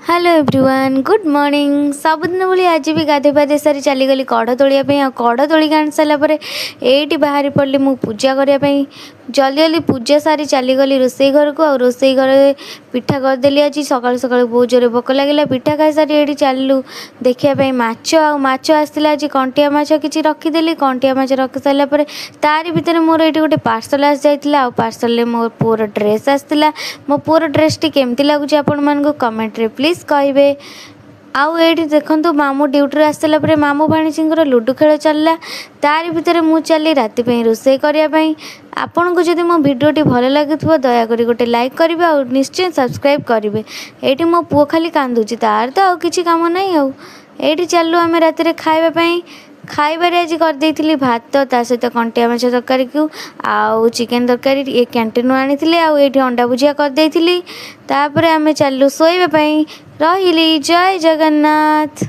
Hello everyone good morning सबुदिन भाई आज भी गाधे पाधे सारी चलीगली कड़ तोड़ापी आ कड़ तोलिक आनी सारापर ये बाहरी पड़ी मु पूजा करने जल्दी जल्दी पूजा सारी चलीगली रोसई घर को रोसई घर पिठा करदेली आज सकाल सकाल बहुत जोर भोक लगे पिठा खाई सारी ये चलू देखापी माछ आसला आज कंटिया माछ कि रखीदेली कंटिया माछ रखी सारापर तारी भितर मोर ये गोटे पार्सल आस जाइला पार्सल मो पुअर ड्रेस आसला मो पुअर ड्रेस टी केमती लगुच आपण मानक कमेंट रे प्लीज कहे आउ ये देखो मामू ड्यूटी आसला मामू भाणीजी लुडु खेल चलला तारी भितर मु चली राति रोसई करने आपण को जदि मो भिडियोटी भल लगे दयाकोरी गोटे लाइक करेंगे और निश्चय सब्सक्राइब करेंगे ये मो पुओ खाली कांदुची तार तो आउ किछि काम नहीं आउ ये चलू आम राति खावाई खाइबार आज करदेली भात ता सहित कंटिया माछ तरकारी को आउ चिकेन तरकारी ये कैंटीन आनी ये अंडा भुजिया करदेली तापर आम चलू शोइबा रही जय जगन्नाथ।